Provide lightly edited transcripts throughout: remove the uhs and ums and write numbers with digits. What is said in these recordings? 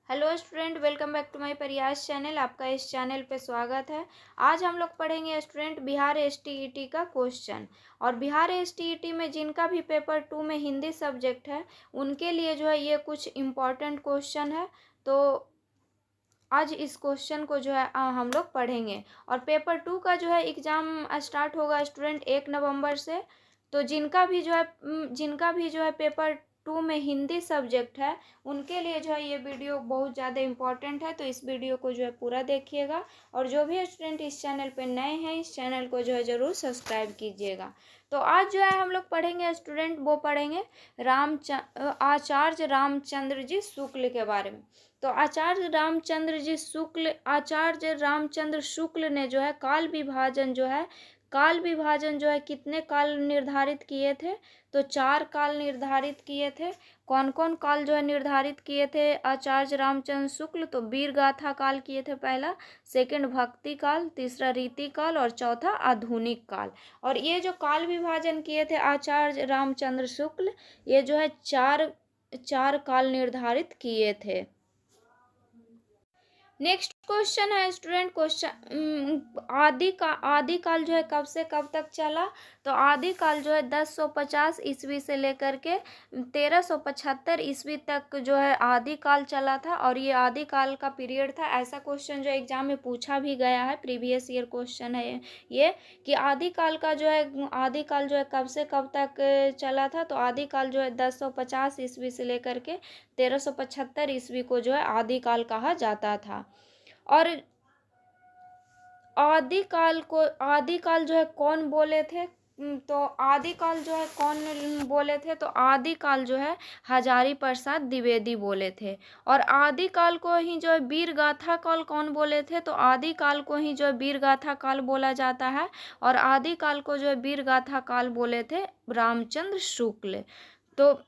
Hello student, welcome back to my Prayas channel. आपका इस channel पे स्वागत है। आज हम लोग पढ़ेंगे स्टूडेंट बिहार एसटीईटी का क्वेश्चन। और बिहार एसटीईटी में जिनका भी पेपर 2 में हिंदी सब्जेक्ट है उनके लिए जो है ये कुछ इम्पॉर्टेंट क्वेश्चन है। तो आज इस क्वेश्चन को जो है हम लोग पढ़ेंगे। और पेपर 2 का जो है एग्ज़ाम स्टार्ट होगा स्टूडेंट 1 नवंबर से। तो जिनका भी जो है पेपर 2 में हिंदी सब्जेक्ट है उनके लिए जो है ये वीडियो बहुत ज़्यादा इम्पॉर्टेंट है। तो इस वीडियो को जो है पूरा देखिएगा। और जो भी स्टूडेंट इस चैनल पे नए हैं इस चैनल को जो है ज़रूर सब्सक्राइब कीजिएगा। तो आज जो है हम लोग पढ़ेंगे स्टूडेंट, वो पढ़ेंगे आचार्य रामचंद्र जी शुक्ल के बारे में। तो आचार्य रामचंद्र शुक्ल ने जो है काल विभाजन जो है कितने काल निर्धारित किए थे? तो 4 काल निर्धारित किए थे। कौन कौन काल जो है निर्धारित किए थे आचार्य रामचंद्र शुक्ल? तो वीर गाथा काल किए थे पहला, सेकंड भक्ति काल, तीसरा रीति काल और चौथा आधुनिक काल। और ये जो काल विभाजन किए थे आचार्य रामचंद्र शुक्ल, ये जो है चार काल निर्धारित किए थे। नेक्स्ट क्वेश्चन है स्टूडेंट, आदि काल जो है कब से कब तक चला? तो आदि काल जो है 1050 ईस्वी से लेकर के 1375 ईस्वी तक जो है आदि काल चला था। और ये आदि काल का पीरियड था। ऐसा क्वेश्चन जो एग्जाम में पूछा भी गया है, प्रीवियस ईयर क्वेश्चन है ये कि आदि काल जो है कब से कब तक चला था? तो आदि काल जो है 1050 ईस्वी से लेकर के 1375 ईस्वी को जो है आदि काल कहा जाता था। और आदि काल जो है कौन बोले थे? तो आदि काल जो है कौन बोले थे? तो आदि काल जो है हजारी प्रसाद द्विवेदी बोले थे। और आदि काल को ही जो है वीर गाथा काल कौन बोले थे? तो आदि काल को ही जो है वीर गाथा काल बोला जाता है। और आदि काल को जो है वीर गाथा काल बोले थे रामचंद्र शुक्ल। तो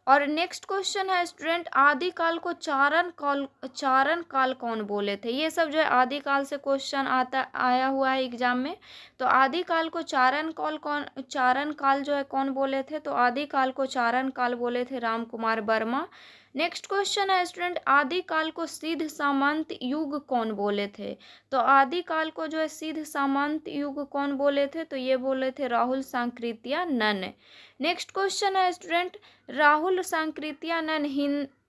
और नेक्स्ट क्वेश्चन है स्टूडेंट, आदि काल को चारण काल कौन बोले थे? ये सब जो है आदि काल से क्वेश्चन आया हुआ है एग्जाम में। तो आदि काल को चारण काल जो है कौन बोले थे? तो आदि काल को चारण काल बोले थे राम कुमार वर्मा। नेक्स्ट क्वेश्चन है स्टूडेंट, आदि काल को सिद्ध सामंत युग कौन बोले थे? तो आदि काल को जो है सिद्ध सामंत युग कौन बोले थे? तो ये बोले थे राहुल सांकृत्यानन। नेक्स्ट क्वेश्चन है स्टूडेंट, राहुल सांकृत्यानन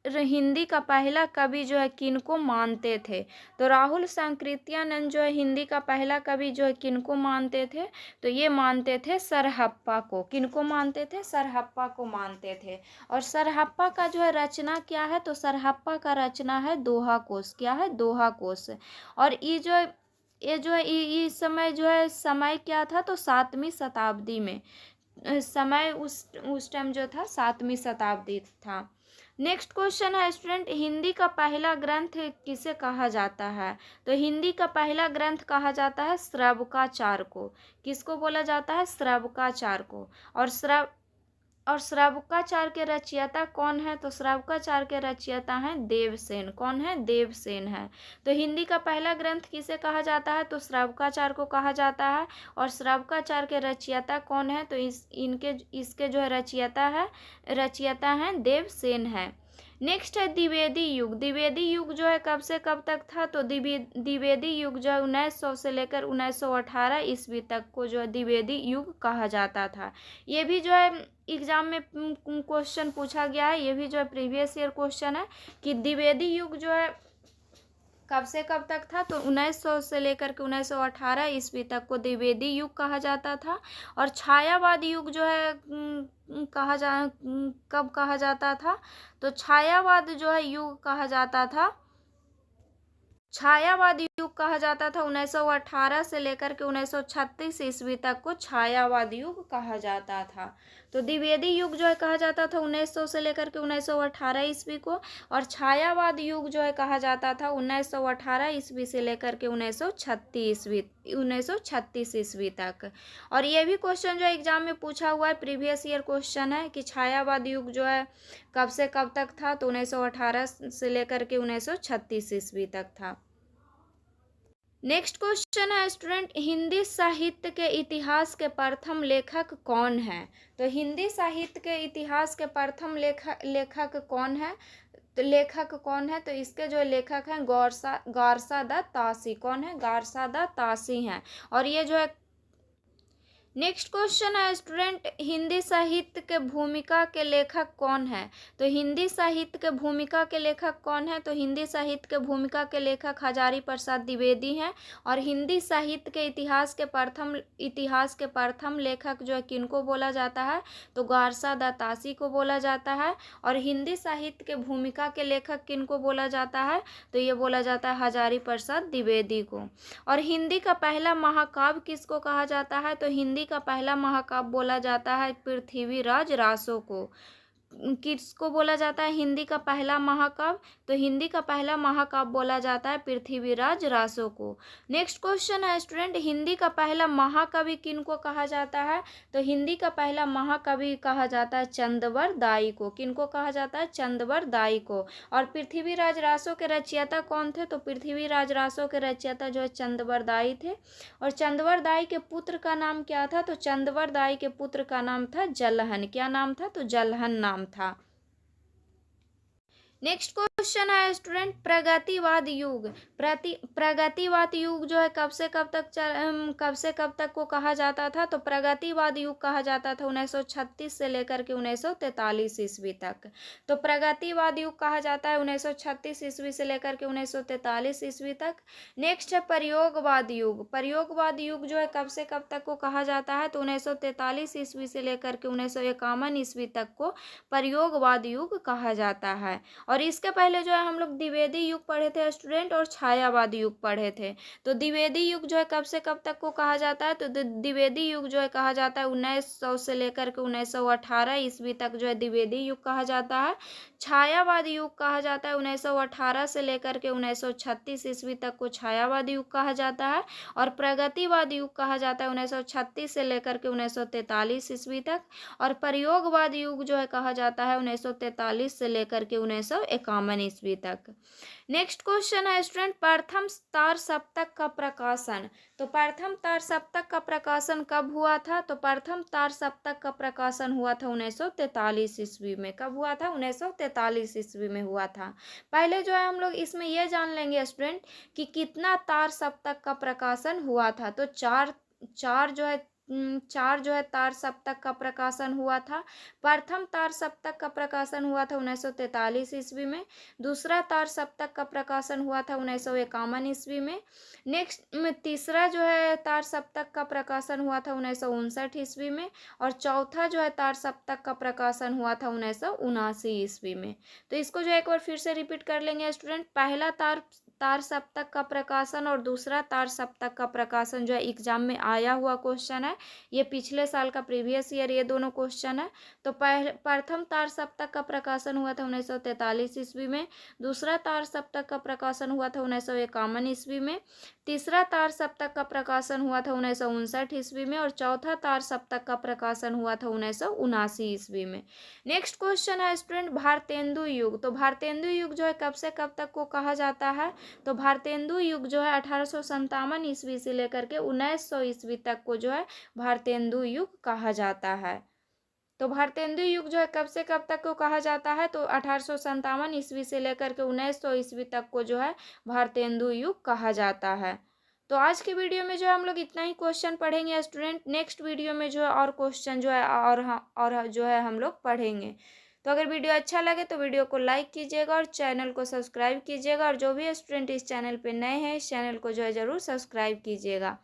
हिंदी का पहला कवि जो है किनको मानते थे? तो राहुल सांकृत्यानंद जो है हिंदी का पहला कवि जो है किनको मानते थे? तो ये मानते थे सरहप्पा को। किनको मानते थे? सरहप्पा को मानते थे। और सरहप्पा का जो है रचना क्या है? तो सरहप्पा का रचना है दोहा कोश। क्या है? दोहा कोश। और ये जो है इस समय जो है समय क्या था? तो 7वीं शताब्दी में समय उस टाइम जो था 7वीं शताब्दी था। नेक्स्ट क्वेश्चन है स्टूडेंट, हिंदी का पहला ग्रंथ किसे कहा जाता है? तो हिंदी का पहला ग्रंथ कहा जाता है श्रवकाचार्य को। किसको बोला जाता है? श्रवकाचार्य को। और श्रवकाचार्य के रचयिता कौन है? तो श्रवकाचार्य के रचयिता हैं देवसेन। कौन है? देवसेन है। तो हिंदी का पहला ग्रंथ किसे कहा जाता है? तो श्रवकाचार्य को कहा जाता है। और श्रवकाचार्य के रचयिता कौन है? तो इसके जो है रचयिता हैं देवसेन है। नेक्स्ट है द्विवेदी युग। द्विवेदी युग जो है कब से कब तक था? तो द्विवेदी युग जो है 1900 से लेकर 1918 ईस्वी तक को जो है द्विवेदी युग कहा जाता था। ये भी जो है एग्जाम में क्वेश्चन पूछा गया है। ये भी जो है प्रीवियस ईयर क्वेश्चन है कि द्विवेदी युग जो है कब से कब तक था? तो 1900 से लेकर के 1918 ईस्वी तक को द्विवेदी युग कहा जाता था। और छायावाद युग जो है कब कहा जाता था? तो छायावाद जो है युग कहा जाता था। छायावाद युग कहा जाता था 1918 से लेकर के 1936 ईस्वी तक को छायावाद युग कहा जाता था। तो द्विवेदी युग जो है कहा जाता था 1900 से लेकर के 1918 ईस्वी को। और छायावाद युग जो है कहा जाता था 1918 ईस्वी से लेकर के 1936 ईस्वी तक। और ये भी क्वेश्चन जो एग्जाम में पूछा हुआ है, प्रीवियस ईयर क्वेश्चन है कि छायावाद युग जो है कब से कब तक था? तो 1918 से लेकर के 1936 ईस्वी तक था। नेक्स्ट क्वेश्चन है स्टूडेंट, हिंदी साहित्य के इतिहास के प्रथम लेखक कौन है? तो हिंदी साहित्य के इतिहास के प्रथम लेखक कौन है? तो लेखक कौन है? तो इसके जो लेखक हैं गार्सा द तासी। कौन है? गार्सा द तासी हैं। और ये जो है नेक्स्ट क्वेश्चन है स्टूडेंट, हिंदी साहित्य के भूमिका के लेखक कौन है? तो हिंदी साहित्य के भूमिका के लेखक कौन है? तो हिंदी साहित्य के भूमिका के लेखक हजारी प्रसाद द्विवेदी हैं। और हिंदी साहित्य के इतिहास के प्रथम लेखक जो है किनको बोला जाता है? तो गार्सा द तासी को बोला जाता है। और हिंदी साहित्य के भूमिका के लेखक किनको बोला जाता है? तो ये बोला जाता है हजारी प्रसाद द्विवेदी को। और हिंदी का पहला महाकाव्य किसको कहा जाता है? तो हिंदी का पहला महाकाव्य बोला जाता है पृथ्वीराज रासो को। किसको बोला जाता है हिंदी का पहला महाकाव्य? तो हिंदी का पहला महाकाव्य बोला जाता है पृथ्वीराज रासो को। नेक्स्ट क्वेश्चन है स्टूडेंट, हिंदी का पहला महाकवि किनको कहा जाता है? तो हिंदी का पहला महाकवि कहा जाता है चंदवर दाई को। किनको कहा जाता है? चंदवर दाई को। और पृथ्वीराज रासो के रचयिता कौन थे? तो पृथ्वीराज रासो के रचयिता जो है चंदवर दाई थे। और चंदवर दाई के पुत्र का नाम क्या था? तो चंदवर दाई के पुत्र का नाम था जलहन। क्या नाम था? तो जलहन नाम था। नेक्स्ट क्वेश्चन है स्टूडेंट, प्रगतिवाद युग। प्रगतिवाद युग जो है कब से कब तक को कहा जाता था? तो प्रगतिवाद युग कहा जाता था 1936 से लेकर के 1943 ईस्वी तक। तो प्रगतिवाद युग कहा जाता है 1936 ईस्वी से लेकर के 1943 ईस्वी तक। नेक्स्ट है प्रयोगवाद युग। प्रयोगवाद युग जो है कब से कब तक को कहा जाता है? तो 1943 ईस्वी से लेकर के 1951 ईस्वी तक को प्रयोगवाद युग कहा जाता है। और इसके पहले जो है हम लोग द्विवेदी युग पढ़े थे स्टूडेंट, और छायावाद युग पढ़े थे। तो द्विवेदी युग जो है कब से कब तक को कहा जाता है? तो द्विवेदी युग जो है कहा जाता है 1900 से लेकर के 1918 ईस्वी तक जो है द्विवेदी युग कहा जाता है। छायावाद युग कहा जाता है 1918 से लेकर के 1936 ईस्वी तक को छायावाद युग कहा जाता है। और प्रगतिवाद युग कहा जाता है 1936 से लेकर के 1943 ईस्वी तक। और प्रयोगवाद युग जो है कहा जाता है 1943 से लेकर के 1951 ईस्वी तक। नेक्स्ट क्वेश्चन है स्टूडेंट, प्रथम तार सप्तक का प्रकाशन। तो प्रथम तार सप्तक का प्रकाशन कब हुआ था? तो प्रथम तार सप्तक का प्रकाशन हुआ था 1943 ईस्वी में। कब हुआ था? 1943 ईस्वी में हुआ था। पहले जो है हम लोग इसमें यह जान लेंगे स्टूडेंट कि कितना तार सप्तक का प्रकाशन हुआ था। तो चार जो है तार सप्तक का प्रकाशन हुआ था। प्रथम तार सप्तक का प्रकाशन हुआ था 1943 ईस्वी में। दूसरा तार सप्तक का प्रकाशन हुआ था 1951 ईस्वी में। नेक्स्ट में तीसरा जो है तार सप्तक का प्रकाशन हुआ था 1959 ईस्वी में। और चौथा जो है तार सप्तक का प्रकाशन हुआ था 1979 ईस्वी में। तो इसको जो एक बार फिर से रिपीट कर लेंगे स्टूडेंट, पहला तार सप्तक का प्रकाशन और दूसरा तार सप्तक का प्रकाशन जो है एग्जाम में आया हुआ क्वेश्चन है। ये पिछले साल का प्रीवियस ईयर ये दोनों क्वेश्चन है। तो प्रथम तार सप्तक का प्रकाशन हुआ था 1943 ईस्वी में। दूसरा तार सप्तक का प्रकाशन हुआ था 1951 ईस्वी में। तीसरा तार सप्तक का प्रकाशन हुआ था 1959 ईस्वी में। और चौथा तार सप्तक का प्रकाशन हुआ था 1979 ईस्वी में। नेक्स्ट क्वेश्चन है स्टूडेंट, भारतेंदु युग। तो भारतेंदु युग जो है कब से कब तक को कहा जाता है? तो भारतेंदु युग जो है 1857 ईस्वी से लेकर के 1900 ईस्वी तक को जो है भारतेंदु युग कहा जाता है। तो भारतेंदु युग जो है कब से कब तक को कहा जाता है? तो 1857 ईस्वी से लेकर के 1900 ईस्वी तक को जो है भारतेंदु युग कहा जाता है। तो आज के वीडियो में जो है हम लोग इतना ही क्वेश्चन पढ़ेंगे स्टूडेंट। नेक्स्ट वीडियो में जो है और क्वेश्चन जो है और जो है हम लोग पढ़ेंगे। तो अगर वीडियो अच्छा लगे तो वीडियो को लाइक कीजिएगा और चैनल को सब्सक्राइब कीजिएगा। और जो भी स्टूडेंट इस चैनल पे नए हैं इस चैनल को जो है ज़रूर सब्सक्राइब कीजिएगा।